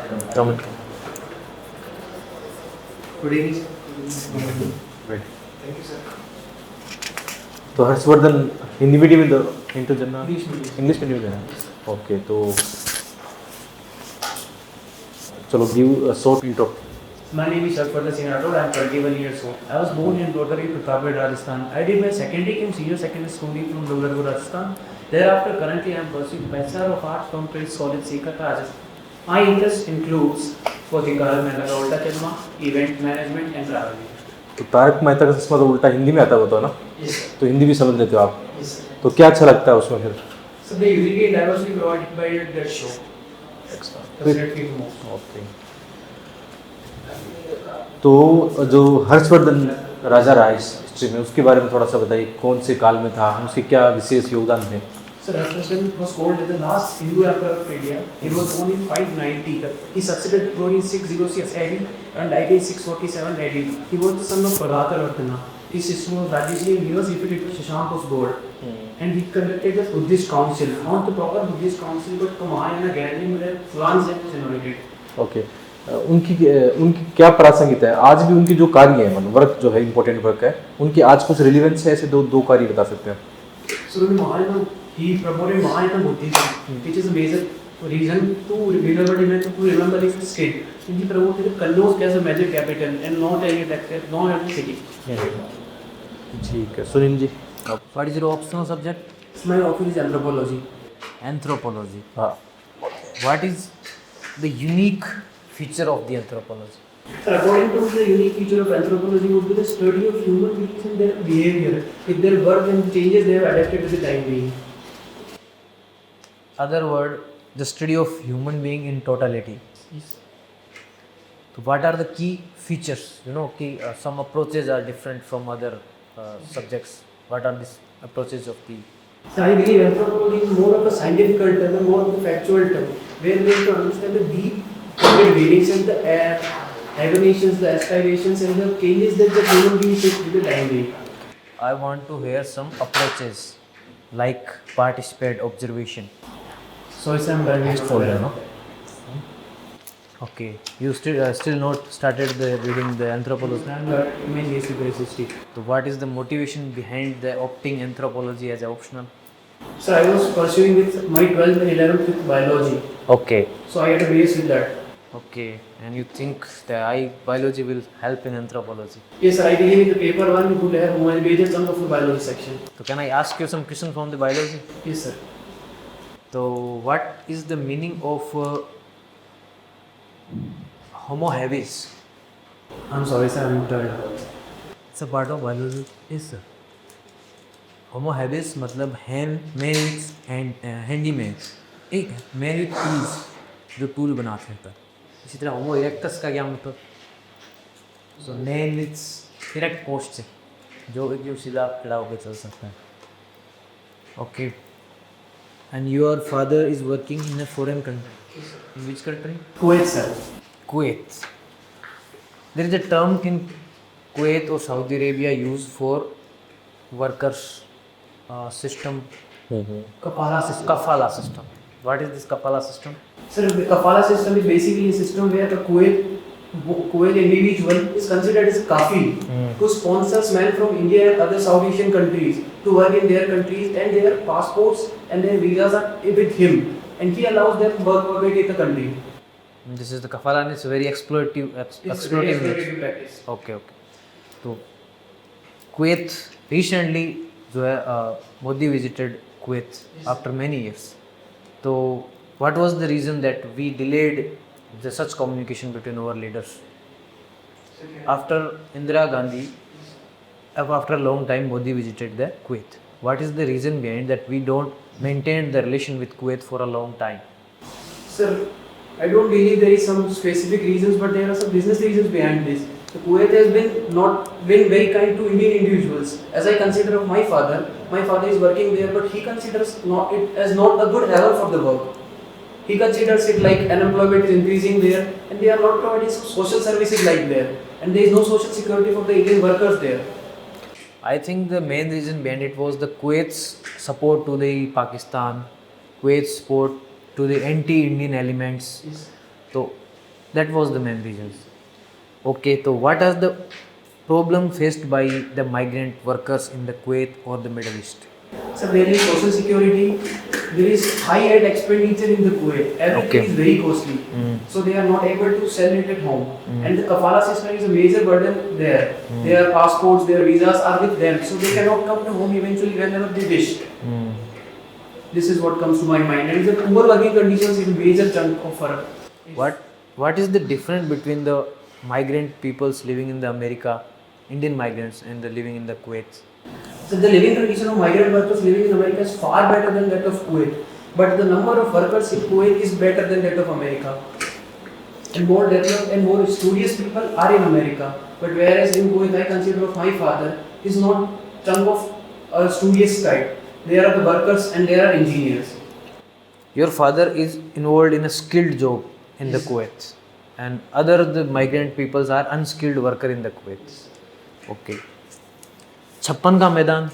Come in. Good evening. Right. Thank you, sir. तो Harshvardhan Hindi medium में inter जनना English medium. English medium में okay तो चलो give a short intro My name is Sharpening. I am 21 years old. I was born in Rotary, Pratapgarh, Rajasthan. I did my secondary in senior secondary schooling from Dolarpur, Rajasthan. Thereafter, currently I am pursuing Bachelor of Arts from Prince College, Sikata, Rajasthan. My interest includes working color Mehta का उल्टा चश्मा, event management and traveling. तो तारक मेहता का चश्मा तो उल्टा हिंदी में आता होता है ना Yes, sir. तो हिंदी भी समझ लेते हो आप Yes, sir. तो क्या अच्छा लगता है उसमें फिर So the unity and diversity provided by that show. Definitely the most. Okay तो जो हर्षवर्धन राजा रहा इस हिस्ट्री में उसके बारे में थोड़ा सा बताइए कौन से काल में था उसके क्या विशेष योगदान थे Sir, Harshvardhan was called as the last Hindu emperor of India. He was born in 590. He succeeded the throne in 606 AD and died in 647 AD. He was the son of Parvatavardhana. His sister was Rajeshri and he was defeated by Shashank was bored. And he conducted a Buddhist council. Not the proper Buddhist council, but Kamai and a gathering where Fulans and generated. Okay उनकी क्या प्रासंगिकता है आज भी उनके जो कार्य हैं मतलब वर्क जो है इम्पोर्टेंट वर्क है उनकी आज कुछ रिलेवेंस है ऐसे दो कार्य बता सकते हैं So in Mahayana, he promoted Mahayana Buddhism, which is a major reason to remember his state. And he promoted Kannauj as a major capital and not a city. ठीक है Sunil ji What is your optional subject? My office is anthropology. Anthropology. हाँ What is the unique feature of the anthropology? Sir, according to the unique feature of anthropology would be the study of human beings and their behavior. With their work and changes they have adapted to the time being. Other word, the study of human being in totality. Yes. So what are the key features? You know, some approaches are different from other subjects. What are these approaches of the? So I believe anthropology is more of a scientific term and more of a factual term, where we have to understand the deep meanings and the hibernations, the aspirations and the changes that the human being takes with the time being. I want to hear some approaches like participate, observation. So it's I'm very Folder, no? Okay, you still not started the reading the anthropology. immediately basis. So what is the motivation behind the opting anthropology as an optional? So I was pursuing with my 12th and 11th with biology. Okay. So I had a base with that. Okay, and you think the biology will help in anthropology? Yes, sir, I believe in the paper one you could have one major chunk of the biology section. So can I ask you some questions from the biology? Yes, sir. So what is the meaning of Homo habilis? I'm sorry, sir, I'm tired. It's a part of biology. Yes, sir. Homo habilis मतलब man with handyman. एक man with tools जो tool बनाते हैं. इसी तरह होमो erectus का क्या मतलब? So man with erect posture जो एकदम सीधा खड़ा होकर चल सकता है. Okay. And your father is working in a foreign country. In which country? Kuwait, sir. Kuwait. There is a term in Kuwait or Saudi Arabia used for workers system. Kafala system. What is this Kafala system? Sir, the kafala system is basically a system where the Kuwait individual is considered as kafil, who sponsors men from India and other South Asian countries to work in their countries, and their passports and their visas are with him, and he allows them work permit in the country. This is the kafala and it's very exploitative. Exploitative practice. Okay. तो Kuwait recently जो है Modi visited Kuwait after many years. तो what was the reason that we delayed the such communication between our leaders? After Indira Gandhi, after a long time, Modi visited the Kuwait. What is the reason behind that we don't maintain the relation with Kuwait for a long time? Sir, I don't believe there is some specific reasons, but there are some business reasons behind this. The Kuwait has been very kind to Indian individuals. As I consider of my father is working there, but he considers it as not a good heaven for the work. He considers it like unemployment is increasing there, and they are not providing social services like there, and there is no social security for the Indian workers there. I think the main reason behind it was the Kuwait's support to the Pakistan, Kuwait's support to the anti-Indian elements. Yes. So That was the main reasons. Okay, so what are the problem faced by the migrant workers in the Kuwait or the Middle East? So there is social security, there is high end expenditure in the Kuwait. Everything Okay. is very costly. So they are not able to sell it at home. And the kafala system is a major burden there. Their passports, their visas are with them. So they cannot come to home eventually whenever they wish. This is what comes to my mind. And the poor working conditions is a major chunk of our. What is the difference between the migrant peoples living in the America, Indian migrants, and the living in the Kuwait? So the living condition of migrant workers living in America is far better than that of Kuwait. But the number of workers in Kuwait is better than that of America. And more developed and more studious people are in America. But whereas in Kuwait, I consider of my father is not chunk of a studious type. There are the workers and there are engineers. Your father is involved in a skilled job in the Kuwait, and other the migrant peoples are unskilled worker in the Kuwait. Okay. Chappan ka Maidan,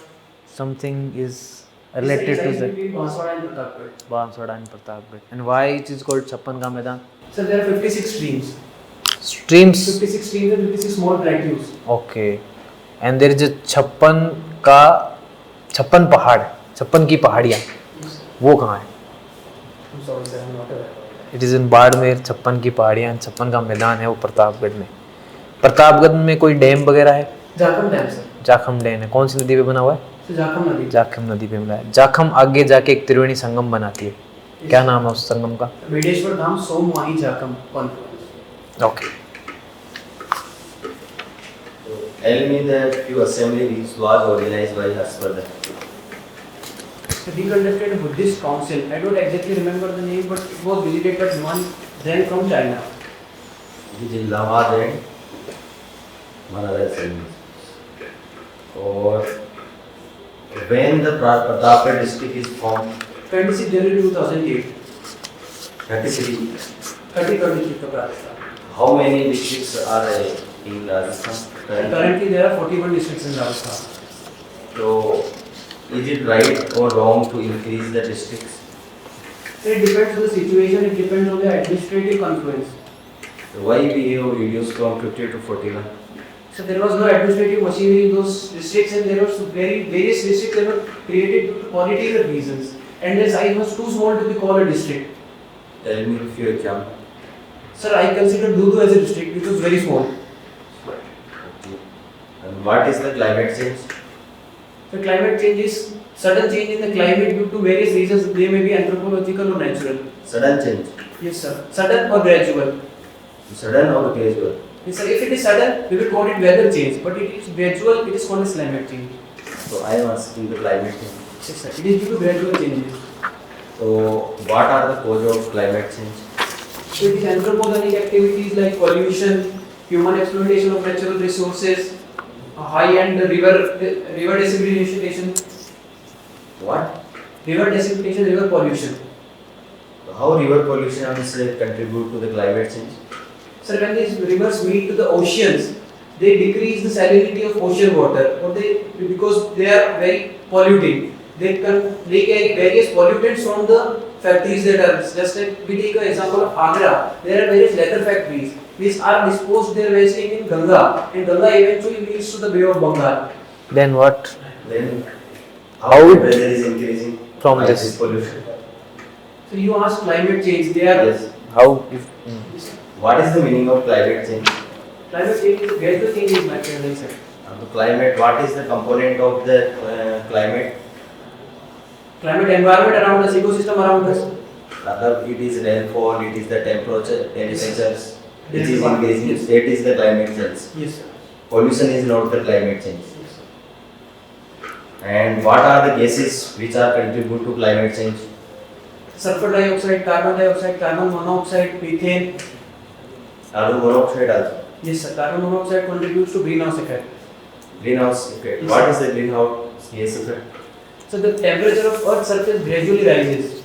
something is related to the between Banswara and Pratapgarh. Banswara and Pratapgarh. And why it is called Chappan ka Maidan? So there are 56 streams. Streams. 56 streams and 56 small plateaus. Okay. And there is a छप्पन पहाड़, छप्पन की पहाड़ियाँ, वो कहाँ है? I'm sorry sir, I'm not aware. It is in Barmer, छप्पन की पहाड़ियाँ, छप्पन का मैदान है वो प्रतापगढ़ में. प्रतापगढ़ में कोई डैम वगैरह है? Jakham dam sir. Jakham dam है. कौन सी नदी पे बना हुआ है? So जाखम नदी. जाखम नदी पे बना है. जाखम आगे जाके एक त्रिवेणी संगम बनाती है. क्या नाम है उस संगम का? Vedeshwar Dham Somvahi Jakham confluence. Okay. Tell me the few assembly which was organized by Harshvardhan. So he conducted a Buddhist council. I don't exactly remember the name, but it was visited by one then from China. It is in Allahabad and Manala assembly. Or when the Pratapgarh district is formed? 26 January 2008. 33. 30 district of Rajasthan. How many districts are in Rajasthan? Currently there are 41 districts in Rajasthan. So, is it right or wrong to increase the districts? So it depends on the situation, it depends on the administrative confluence. So why we have reduced from 50 to 41? So there was no administrative machinery in those districts, and there was various districts that were created due to political reasons, and their size was too small to be called a district. Tell me a few examples. Sir, I consider Dudu as a district, which was very small. Okay. And what is the climate change? So climate change is sudden change in the climate due to various reasons. They may be anthropological or natural. Sudden change. Yes, sir. Sudden or gradual. Sudden or gradual? Yes, sir. If it is sudden, we will call it weather change. But it is gradual, it is called as climate change. So I am asking the climate change. Yes, sir. It is due to gradual changes. So what are the causes of climate change? So it is anthropogenic activities like pollution, human exploitation of natural resources, high-end river precipitation, What? river precipitation, river pollution. How river pollution contribute to the climate change? So when these rivers meet to the oceans, they decrease the salinity of ocean water, or because they are very polluting. They carry various pollutants from the factories that are just like we take an example of Agra. There are various leather factories which are disposed their waste in Ganga, and Ganga eventually leads to the Bay of Bengal. Then what? Then How how it- the weather is increasing From by this. pollution? So you ask climate change. They are Yes. How if What is the meaning of climate change? climate change is gradual change in matter, as I said. The climate. What is the component of the climate? Climate environment around us, ecosystem around us. Rather, it is rainfall. It is the temperatures. It is Yes. increasing. Yes. It is the climate change. Yes, sir. Pollution is not the climate change. Yes, sir. And what are the gases which are contribute to climate change? Sulfur dioxide, carbon monoxide, methane. Carbon monoxide also. Yes, sir. Carbon monoxide contributes to greenhouse effect. Greenhouse effect. Yes. What is the greenhouse gas effect? So the temperature of Earth's surface gradually rises.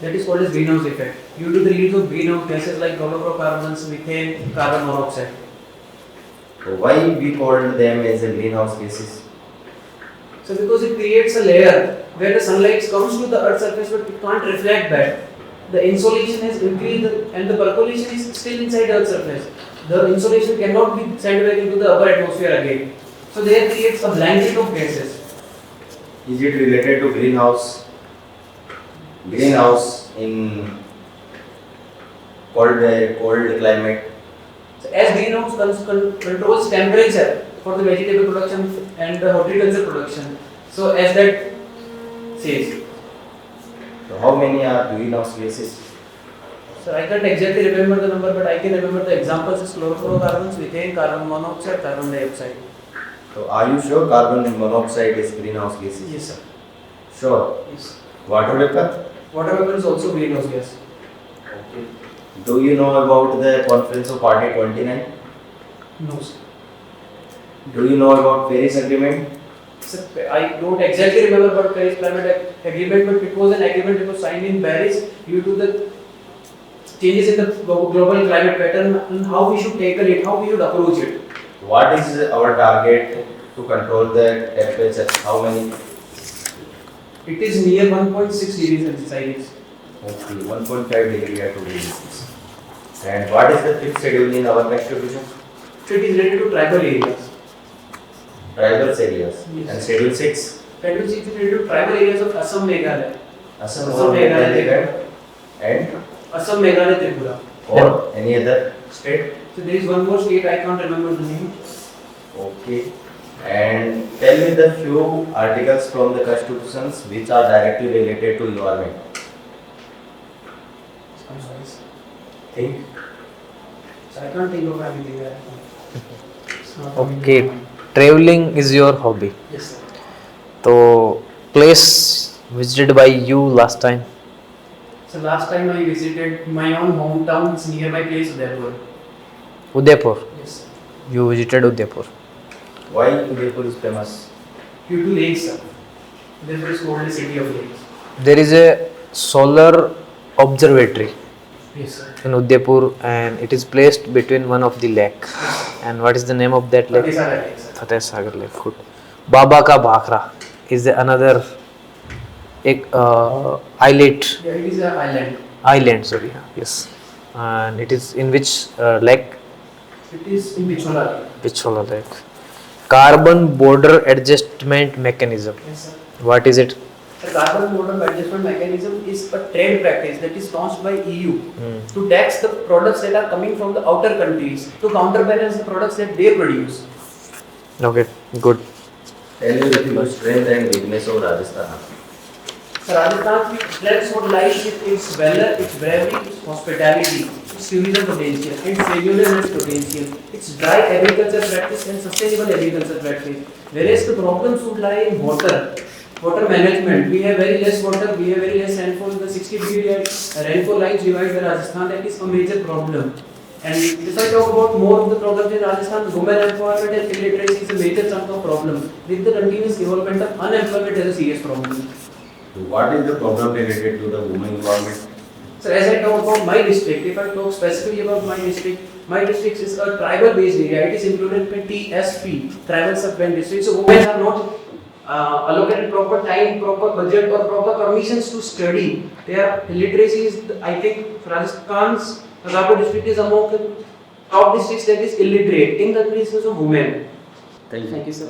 That is called as greenhouse effect due to the release of greenhouse gases like chlorofluorocarbons, methane, carbon monoxide. So why we called them as a greenhouse gases? So because it creates a layer where the sunlight comes to the Earth's surface but it can't reflect back. the insolation has increased and the percolation is still inside Earth's surface. The insolation cannot be sent back into the upper atmosphere again. So there creates a blanket of gases. Is it related to greenhouse? Greenhouse in cold climate. So as greenhouse controls temperature for the vegetable production and the horticulture production. So as that says. So how many are greenhouse gases? So I can't exactly remember the number, but I can remember the examples is chlorofluorocarbons, methane, carbon monoxide, carbon dioxide. So are you sure carbon monoxide is greenhouse gases? Yes, sir. Sure. Yes. Water vapor? Water vapor is also greenhouse gas. Okay. Do you know about the Conference of Party 29? No, sir. Do you know about Paris Agreement? Sir, I don't exactly remember about Paris Climate Agreement, but it was an agreement that was signed in Paris due to the changes in the global climate pattern and how we should tackle it, how we should approach it. What is our target to control the temperature? How many? It is near 1.6 degrees Celsius. Okay, 1.5 degree at 2 degrees. And what is the fifth schedule in our constitution? So it is related to tribal areas. Tribal areas. Yes. And schedule 6? Schedule 6 is related to tribal areas of Assam, Meghalaya. Assam, Meghalaya, Tripura. And Assam, Meghalaya, Tripura. or any other state? So there is one more state, I can't remember the name. Okay. And tell me the few articles from the constitutions which are directly related to environment. I'm sorry, sir. Think. So I can't think of anything right now. It's not coming to Okay, my mind. traveling is your hobby. Yes, sir. So, place visited by you last time? So last time I visited my own hometown, it's near my place, Udaipur. Udaipur. Yes, sir. You visited Udaipur. Why Udaipur is famous? Due to lakes, sir. Udaipur is called the city of lakes. There is a solar observatory Yes, sir. in Udaipur and it is placed between one of the lake. And what is the name of that lake? Fatesagar Lake, sir. Fateh Sagar Lake. Good. Baba Ka Bhakra is the another islet. Yeah, it is an island. Island, sorry. Yes. And it is in which lake? It is in Pichola Lake. Pichola Lake. Carbon border adjustment mechanism. Yes, sir. What is it? The carbon border adjustment mechanism is a trade practice that is launched by EU to tax the products that are coming from the outer countries to counterbalance the products that they produce. Okay, good. Tell me the few strength and weakness of Rajasthan. So Rajasthan's strengths would lie with its valor, its bravery, its hospitality, its tourism potential, its regional potential, its dry agriculture practice and sustainable agriculture practice. Whereas the problems would lie in water management. We have very less water, we have very less rainfall. The 60-degree rainfall lines divide the Rajasthan. That is a major problem. And if I talk about more of the problems in Rajasthan, women empowerment and illiteracy is a major chunk of problem. With the continuous development of unemployment is a serious problem. So what is the problem related to the women environment? So as I talk about my district, if I talk specifically about my district is a tribal based area. It is included in TSP, tribal sub-band district. So women are not allocated proper time, proper budget or proper permissions to study. Their illiteracy is, I think, Rajasthan's Raipur district is among the top districts that is illiterate in the cases of women. Thank you. Thank you, sir.